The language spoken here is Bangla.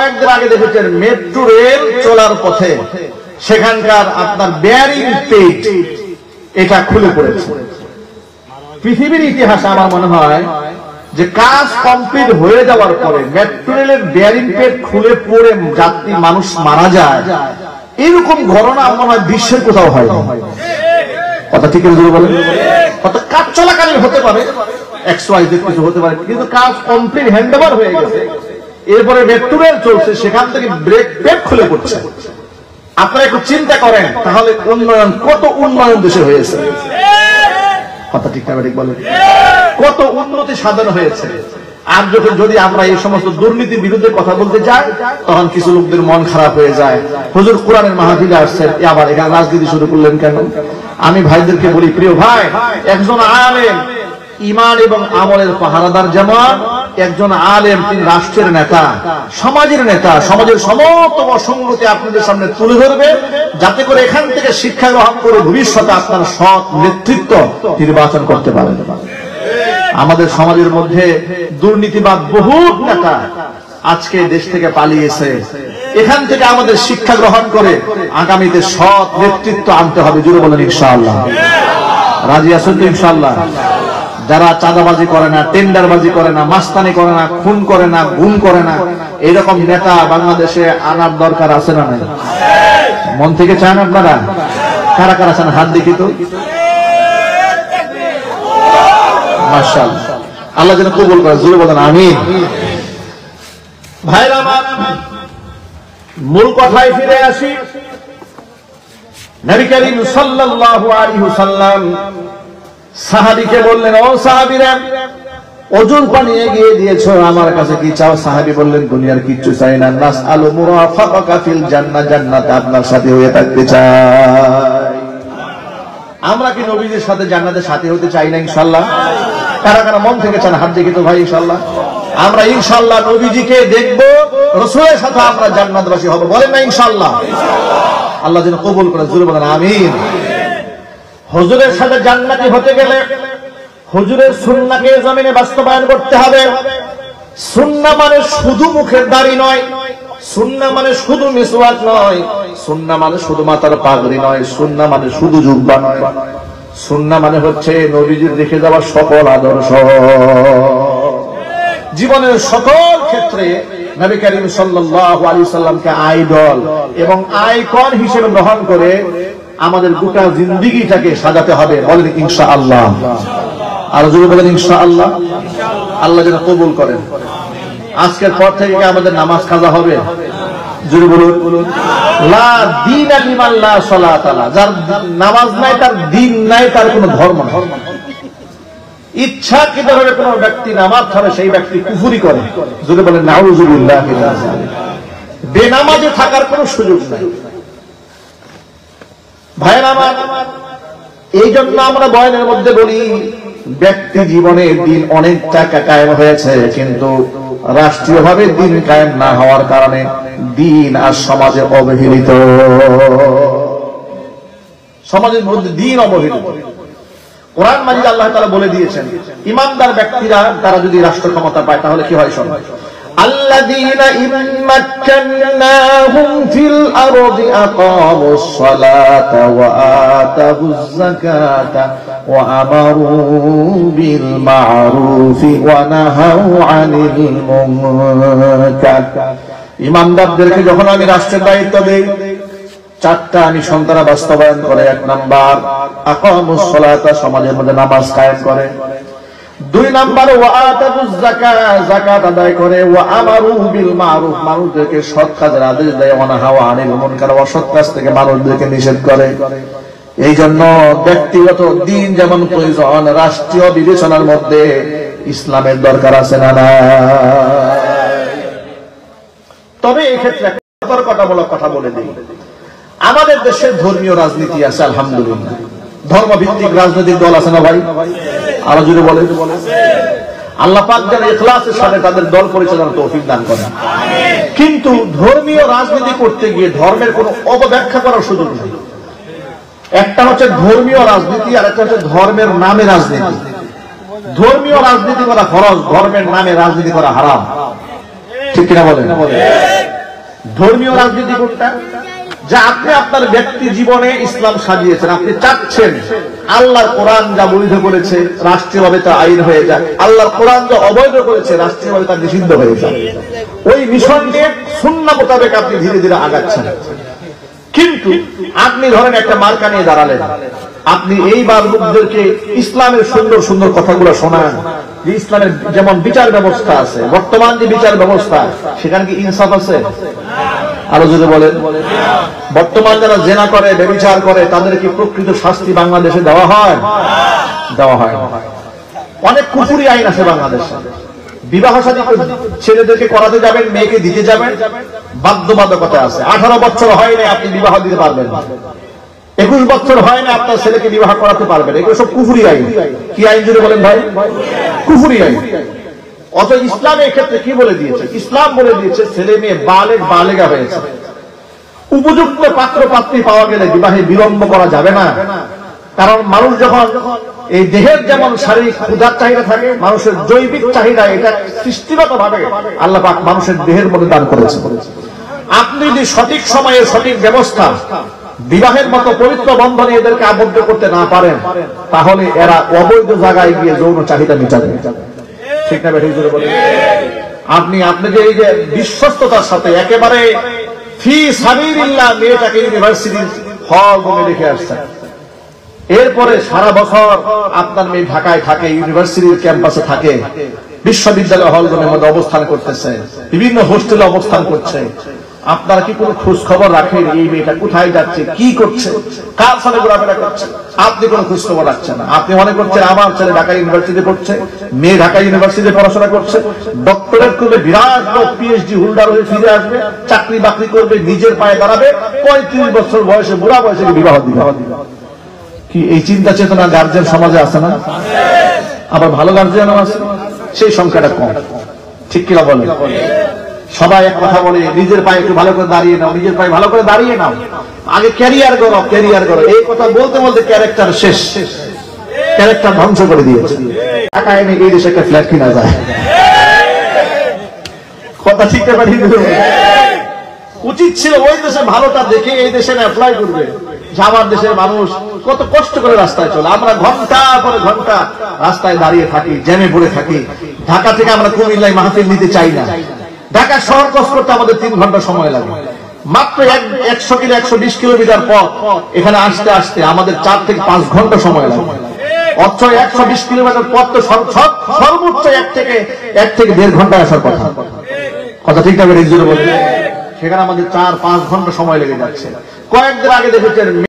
কয়েকদিন আগে দেখেছেন মেট্রো রেল চলার পথে সেখানকার আপনার বেয়ারিং পেট এটা খুলে পড়েছে। পৃথিবীর ইতিহাসে আমার মনে হয় যে কাজ কমপ্লিট হয়ে যাওয়ার পরে মেট্রো রেলের বেয়ারিং পেট খুলে পড়ে যাত্রী মানুষ মারা যায়, এরকম ঘটনা আমার মনে হয় বিশ্বের কোথাও হয় না। কথা ঠিক বলেন? হয়তো কাজ চলাকালীন হতে পারে, XYZ কিছু হতে পারে, কিন্তু কাজ কমপ্লিট হ্যান্ডওভার হয়ে গেছে, এরপরে মেট্রো রেল চলছে, সেখান থেকে ব্রেক পেট খুলে পড়ছে। আপনারা একটু চিন্তা করেন তাহলে উন্নয়ন, কত উন্নয়ন দেশে হয়েছে। কথা ঠিক না ঠিক বলেন? কত উন্নতি সাধন হয়েছে। আর যদি আমরা এই সমস্ত দুর্নীতির বিরুদ্ধে কথা বলতে যাই, তখন কিছু লোকদের মন খারাপ হয়ে যায়। হুজুর কোরআনের মাহফিলে আসছেন, আবার এখানে রাজনীতি শুরু করলেন কেন? আমি ভাইদেরকে বলি, প্রিয় ভাই, একজন আলেম ঈমান এবং আমলের পাহারাদার, যেমন একজন আলেম তিনি রাষ্ট্রের নেতা, সমাজের নেতা, সমাজের সমস্ত অসঙ্গতি আপনাদের সামনে তুলে ধরবে, যাতে করে এখান থেকে শিক্ষা গ্রহণ করে ভবিষ্যতে আপনার সৎ নেতৃত্ব নির্বাচন করতে পারেন। আমাদের সমাজের মধ্যে দুর্নীতিবাদ বহু নেতা আজকে দেশ থেকে পালিয়েছে। এখান থেকে আমাদের শিক্ষা গ্রহণ করে আগামীতে সৎ নেতৃত্ব আনতে হবে। জুড়ে বলেন ইনশাআল্লাহ। রাজি আছেন তো ইনশাআল্লাহ? যারা চাঁদাবাজি করে না, টেন্ডারবাজি করে না, মাস্তানি করে না, খুন করে না, গুম করে না, এরকম নেতা বাংলাদেশে আনার দরকার আছে না নাই? মন থেকে চান আপনারা? কারা কারা চান হাত দেখি তো। মাশাআল্লাহ, আল্লাহ যেন কবুল করে। জোরে বলেন আমিন। ভাইরা আমার, মূল কথায় ফিরে আসি। নবী করিম সাল্লাল্লাহু আলাইহি ওয়াসাল্লাম সাহাবীকে বললেন, ও সাহাবীরা, ওজুর পানি এগিয়ে দিয়েছো, আমার কাছে কি চাও? সাহাবী বললেন, দুনিয়ার কিচ্ছু চাই না, নাসআলু মুরাফাকাকা ফিল জান্নাহ, জান্নাতে আপনার সাথে হয়ে থাকতে চাই। আমরা কি নবীজির সাথে জান্নাতে সাথী হতে চাই না ইনশাআল্লাহ? কারা কারা মন থেকে চান হাত দেখি তো ভাই ইনশাআল্লাহ? আমরা ইনশাআল্লাহ নবীজিকে দেখব, রাসূলের সাথে আমরা জান্নাতবাসী হব। বলেন না ইনশাআল্লাহ? আল্লাহ যেন কবুল করে। জোরে বলেন আমিন। হুজুরের সাথে জান্নাতি হতে গেলে হুজুরের সুন্নাহকে জমিনে বাস্তবায়ন করতে হবে। সুন্নাহ মানে শুধু মুখের দাড়ি নয়, সুন্নাহ মানে শুধু মিসওয়াক নয়, সুন্নাহ মানে শুধু মাথার পাগড়ি নয়, সুন্নাহ মানে শুধু জুব্বা নয়, সুন্নাহ মানে হচ্ছে নবীজির রেখে যাওয়া সকল আদর্শ। জীবনের সকল ক্ষেত্রে নবী করিম সাল্লাল্লাহু আলাইহি ওয়াসাল্লামকে আইডল এবং আইকন হিসেবে গ্রহণ করে আমাদের গোটা জিন্দেগিটাকে সাজাতে হবে। বলেন ইনশাআল্লাহ। আর জোরে বলেন ইনশাআল্লাহ। আল্লাহ যেন কবুল করেন। আজকের পর থেকে আমাদের নামাজ কাজা হবে। জোরে বলুন লা দীনা লিমান লা সালাতা লা। যার নামাজ নাই, তার দিন নাই, তার কোনো ধর্ম নাই। ইচ্ছাকৃতভাবে কোনো ব্যক্তি নামাজ ছাড়ে, সেই ব্যক্তি কুফরি করে। জোরে বলেন নাউযুবিল্লাহ। বেনামাজে থাকার কোনো সুযোগ নাই। ভাইরা আমার, এই জন্য আমরা বয়ানের মধ্যে বলি, ব্যক্তি জীবনে দিন অনেক টাকা কায়েম হয়েছে, কিন্তু রাষ্ট্রীয়ভাবে দিন কায়েম না হওয়ার কারণে দিন আর সমাজে অবহেলিত। সমাজের মধ্যে দিন অবহেলিত। কোরআন মাজিদে আল্লাহ তাআলা বলে দিয়েছেন, ইমানদার ব্যক্তিরা তারা যদি রাষ্ট্র ক্ষমতা পায় তাহলে কি হয়? শোনো, আল্লাযীনা ইম্মাক্কান্নাহুম ফিল আরদি আকামুস সালাতা ওয়া আতাবুজ যাকাতা ওয়া আমারু বিল মা'রুফি ওয়া নাহাউ আনিল মুনকার। ইমানদারদেরকে যখন আমি রাষ্ট্রের দায়িত্ব দেই, চারটা আমি সন্তান বাস্তবায়ন করে। এক নাম্বার, আকামুস সালাতা, সমাজের মধ্যে নামাজ কায়েম করে। দুই নাম্বার, ওয়া আতাবুজ যাকাত, যাকাত আদায় করে। ওয়া আমারু বিল মা'রুফ, মানুষদেরকে সৎ কাজের আদেশ দেয়। ওয়া নাহাউ আনিল মুনকার, অসৎ কাজ থেকে মানুষদেরকে নিষেধ করে। এই জন্য ব্যক্তিগত দিন যেমন প্রয়োজন, রাষ্ট্রীয় বিবেচনার মধ্যে ইসলামের দরকার আছে না না? তবে এই ক্ষেত্রে সতর্কতামূলক কথা বলে দিই, আমাদের দেশে ধর্মীয় রাজনীতি আছে আলহামদুলিল্লাহ। ধর্মভিত্তিক রাজনৈতিক দল আছে না ভাই? আরো জোরে বলে। আল্লাহ পাক যেন ইখলাসের সাথে তাদের দল পরিচালনার তৌফিক দান করেন। কিন্তু ধর্মীয় রাজনীতি করতে গিয়ে ধর্মের কোনো অপব্যাখ্যা করার সুযোগ নেই। একটা হচ্ছে ধর্মীয় রাজনীতি, আর একটা হচ্ছে ধর্মের নামে রাজনীতি। ধর্মীয় রাজনীতি করা ফরজ, ধর্মের নামে রাজনীতি করা হারাম। ঠিক কিনা বলেন? ধর্মীয় রাজনীতি করতেন, যা আপনি আপনার ব্যক্তি জীবনে ইসলাম সাজিয়েছেন। আপনি চাচ্ছেন আল্লাহর কোরআন যা বৈধ করেছে রাষ্ট্রীয়ভাবে তা আইন হয়ে যাক, আল্লাহর কোরআন যা অবৈধ করেছে রাষ্ট্রীয়ভাবে তা নিষিদ্ধ হয়ে যাক। ওই মিশন নিয়ে সুন্নাহ মোতাবেক আপনি ধীরে ধীরে আগাচ্ছেন। কিন্তু আপনি ধরেন একটা মার্কা নিয়ে দাঁড়ালেন, আপনি এইবার লোকদেরকে ইসলামের সুন্দর সুন্দর কথাগুলো শোনান, যে ইসলামের যেমন বিচার ব্যবস্থা আছে, বর্তমান যে বিচার ব্যবস্থা সেখানে কি ইনসাফ আছে? আরো যদি বলেন, বর্তমান যারা জেনা করে, ব্যভিচার করে, তাদেরকে প্রকৃত শাস্তি বাংলাদেশে দেওয়া হয়? দেওয়া হয়। অনেক কুফরি আইন আছে বাংলাদেশে। বিবাহ শাদী ছেলেদেরকে করাতে যাবেন, মেয়েকে দিতে যাবেন, বাধ্যবাধকতা আছে। 18 বছর হয় না আপনি বিবাহ দিতে পারবেন, 21 বছর হয় না আপনার ছেলেকে বিবাহ করাতে পারবেন। এগুলো সব কুফরি আইন। কি আইন যদি বলেন ভাই? কুফরি আইন। অত ইসলাম এই ক্ষেত্রে কি বলে দিয়েছে? ইসলাম বলে দিয়েছে ছেলে মেয়ে বালেগা হয়েছে, উপযুক্ত পাত্র পাত্রী পাওয়া গেলে বিবাহে বিলম্ব করা যাবে না। কারণ মানুষ যখন এই দেহের যেমন শারীরিক ক্ষুধার চাহিদা থাকে, মানুষের জৈবিক চাহিদা এটা সৃষ্টিগত ভাবে আল্লাহ পাক মানুষের দেহের মধ্যে দান করেছে। আপনি যদি সঠিক সময়ে সঠিক ব্যবস্থা, বিবাহের মতো পবিত্র বন্ধনে এদেরকে আবদ্ধ করতে না পারেন, তাহলে এরা অবৈধ জায়গায় গিয়ে যৌন চাহিদা মেটাবে। ঠিক না বেঠিক জোরে বলেন? আপনি যে এই যে বিশ্বস্ততার সাথে একেবারে ফি সাবিলিল্লাহ মেয়েটাকে ইউনিভার্সিটির হল রুমে রেখে আসছেন, এরপরে সারা বছর আপনার মেয়ে ঢাকায় থাকে, ইউনিভার্সিটির ক্যাম্পাসে থাকে, বিশ্ববিদ্যালয় হল রুমের মধ্যে অবস্থান করতেছে, বিভিন্ন হোস্টেলে অবস্থান করছে, আপনারা কি কোনো খোঁজ খবর রাখেন এই মেয়েটা কোথায় যাচ্ছে, কি করছে, কার সাথে ঘোরাফেরা করছে? আপনি কোনো খোঁজ খবর রাখছেন না। আপনি মনে করছেন আমার ছেলে ঢাকা ইউনিভার্সিটি পড়ছে, মেয়ে ঢাকা ইউনিভার্সিটি পড়াশোনা করছে, ডক্টরেট করবে, বিরাট লোক পিএইচডি হোল্ডার হয়ে ফিরে আসবে, চাকরি বাকরি করবে, নিজের পায়ে দাঁড়াবে, 35 বছর বয়সে, বুড়া বয়সে বিবাহ দিবে। কি এই চিন্তা চেতনা গার্জেন সমাজে আছে না? আবার ভালো গার্জেনও আছে, সেই সংখ্যাটা কম। ঠিক কিনা বলেন? সবাই এক কথা বলে, নিজের পায়ে একটু ভালো করে দাঁড়িয়ে নাও, নিজের পায়ে ভালো করে দাঁড়িয়ে নাও, আগে ক্যারিয়ার করো, ক্যারিয়ার করো। এই কথা বলতে বলতে ক্যারেক্টার শেষ, ক্যারেক্টার ধ্বংস করে দিয়েছে। টাকা এনে এই দেশে একটা ফ্ল্যাট কিনা যায়। কথা ঠিক না? উচিত ছিল ওই দেশে ভালোটা দেখে এই দেশে অ্যাপ্লাই করবে। আমার দেশের মানুষ কত কষ্ট করে রাস্তায় চলে, আমরা ঘন্টা পরে ঘন্টা রাস্তায় দাঁড়িয়ে থাকি, জ্যামে পড়ে থাকি। ঢাকা থেকে আমরা কুমিল্লায় মাহফিল নিতে চাই না, ঢাকা শহর ক্রস করতে আমাদের 3 ঘন্টা সময় লাগে। মাত্র 100 কিলো 120 কিলোমিটার পথ এখানে আসতে আসতে আমাদের 4 থেকে 5 ঘন্টা সময় লাগে। অথচ 120 কিলোমিটার পথ তো সর্বোচ্চ 1 থেকে 1.5 ঘন্টা আসার কথা। কথা ঠিক থাকবে? সেখানে আমাদের 4-5 ঘন্টা সময় লেগে যাচ্ছে। কয়েকদিন আগে দেখেছেন